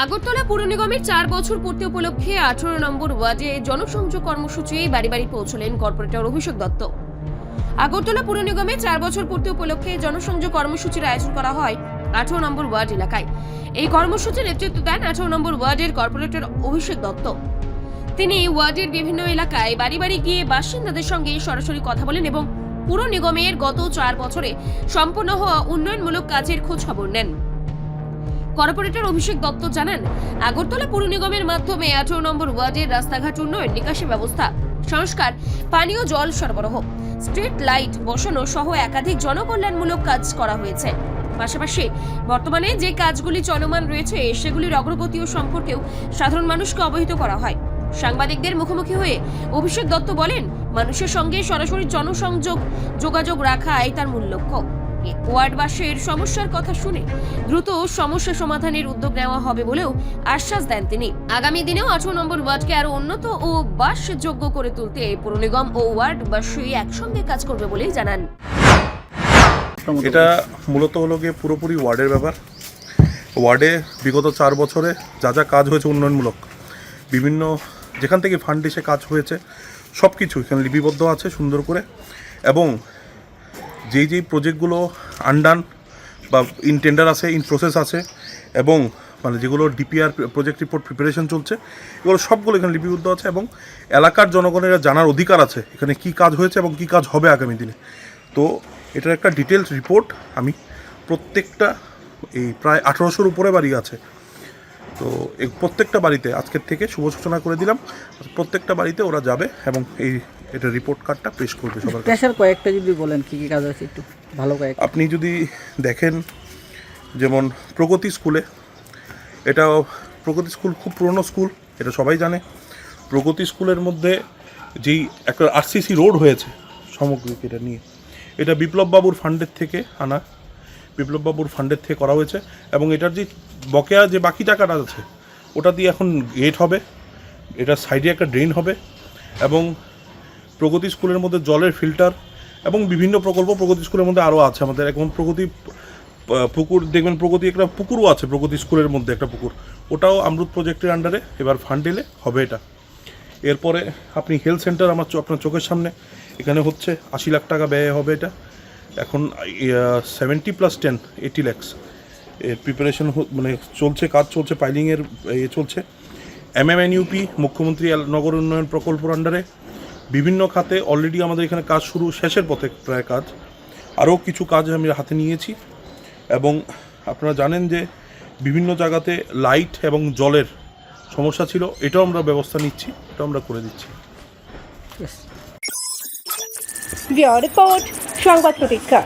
আগরতলা পুর নিগমের 4 বছর পূর্তি উপলক্ষে 18 নম্বর ওয়ার্ডে জনসংযোগ কর্মসূচি বাড়ি বাড়ি পৌঁছলেন কর্পোরেটর অভিষেক দত্ত। আগরতলা পুর নিগমে 4 বছর পূর্তি উপলক্ষে জনসংযোগ কর্মসূচির আয়োজন করা হয় 18 নম্বর ওয়ার্ড এলাকায়। এই কর্মসূচির নেতৃত্ব দেন 18 নম্বর ওয়ার্ডের কর্পোরেটর অভিষেক দত্ত। তিনি ওয়ার্ডের বিভিন্ন এলাকায় বাড়ি বাড়ি গিয়ে বাসিন্দাদের সঙ্গে সরাসরি কথা বলেন এবং পুর নিগমের গত 4 বছরে সম্পন্ন হওয়া উন্নয়নমূলক কাজের খোঁজ খবর নেন। কর্পোরেটর অভিষেক দত্ত জানান, আগরতলা পুর নিগমের মাধ্যমে 18 নম্বর ওয়ার্ডের রাস্তাঘাট উন্নয়ন, নিকাশি ব্যবস্থা সংস্কার, পানীয় জল সরবরাহ, স্ট্রিট লাইট বসানো সহ একাধিক জনকল্যাণমূলক কাজ করা হয়েছে। পাশাপাশি বর্তমানে যে কাজগুলি চলমান রয়েছে সেগুলির অগ্রগতিও সম্পর্কেও সাধারণ মানুষকে অবহিত করা হয়। সাংবাদিকদের মুখোমুখি হয়ে অভিষেক দত্ত বলেন, মানুষের সঙ্গে সরাসরি যোগাযোগ রাখাই তার মূল লক্ষ্য। ওয়ার্ডবাসীর সমস্যার কথা শুনে দ্রুত সমস্যা সমাধানের উদ্যোগ নেওয়া হবে বলেও আশ্বাস দেন তিনি। আগামী দিনেও 18 নম্বর ওয়ার্ডকে আরো উন্নত ও বাসযোগ্য করে তুলতে পুর নিগম ও ওয়ার্ডবাসী একসঙ্গে কাজ করবে বলেই জানান। এটা মূলত হলো গিয়ে পুরোপুরি ওয়ার্ডের ব্যাপার। ওয়ার্ডে বিগত 4 বছরে যা যা কাজ হয়েছে উন্নয়নমূলক, বিভিন্ন যেখান থেকে ফান্ড এসে কাজ হয়েছে সব কিছু এখানে লিপিবদ্ধ আছে সুন্দর করে, এবং যেই প্রজেক্টগুলো আনডান বা ইন টেন্ডার আছে, ইন প্রসেস আছে, এবং মানে যেগুলো ডিপিআর প্রজেক্ট রিপোর্ট প্রিপারেশন চলছে, এগুলো সবগুলো এখানে লিপিবদ্ধ আছে এবং এলাকার জনগণের জানার অধিকার আছে এখানে কি কাজ হয়েছে এবং কি কাজ হবে আগামী দিনে। তো এটার একটা ডিটেলস রিপোর্ট আমি প্রত্যেকটা এই প্রায় 1800-র উপরে বাড়ি আছে, তো এই প্রত্যেকটা বাড়িতে আজকের থেকে শুভ সূচনা করে দিলাম। প্রত্যেকটা বাড়িতে ওরা যাবে এবং এটা রিপোর্ট কার্ডটা পেশ করবে সবার কাছে। কয়েকটা যদি বলেন কি কি কাজ আছে একটু ভালো কয়েক। আপনি যদি দেখেন, যেমন প্রগতি স্কুলে, এটা প্রগতি স্কুল খুব পুরনো স্কুল, এটা সবাই জানে। প্রগতি স্কুলের মধ্যে যেই একটা আরসিসি রোড হয়েছে সামগ্রিক এটা নিয়ে, এটা বিপ্লববাবুর ফান্ডের থেকে আনা, বিপ্লববাবুর ফান্ডের থেকে করা হয়েছে, এবং এটার যে বকেয়া যে বাকি টাকাটা আছে ওটা দিয়ে এখন গেট হবে, এটার সাইডে একটা ড্রেন হবে, এবং প্রগতি স্কুলের মধ্যে জলের ফিল্টার এবং বিভিন্ন প্রকল্প প্রগতি স্কুলের মধ্যে আরও আছে আমাদের। এখন প্রগতি পুকুর দেখবেন, প্রগতি একটা পুকুরও আছে প্রগতি স্কুলের মধ্যে একটা পুকুর, ওটাও আমরুত প্রজেক্টের আন্ডারে এবার ফান্ড এলে হবে এটা। এরপরে আপনি হেলথ সেন্টার আপনার চোখের সামনে এখানে হচ্ছে 80 লাখ টাকা ব্যয় হবে এটা। এখন 70+10 80 লাখ এর প্রিপারেশন মানে চলছে, কাজ চলছে, পাইলিংয়ের চলছে। MMNUP মুখ্যমন্ত্রী নগর উন্নয়ন প্রকল্পের আন্ডারে বিভিন্ন খাতে অলরেডি আমাদের এখানে কাজ শুরু, শেষের পথে প্রায় কাজ, আরও কিছু কাজ আমি হাতে নিয়েছি। এবং আপনারা জানেন যে বিভিন্ন জায়গাতে লাইট এবং জলের সমস্যা ছিল, এটাও আমরা ব্যবস্থা নিচ্ছি, এটাও আমরা করে দিচ্ছি। রিপোর্ট সংবাদ প্রতীক্ষা।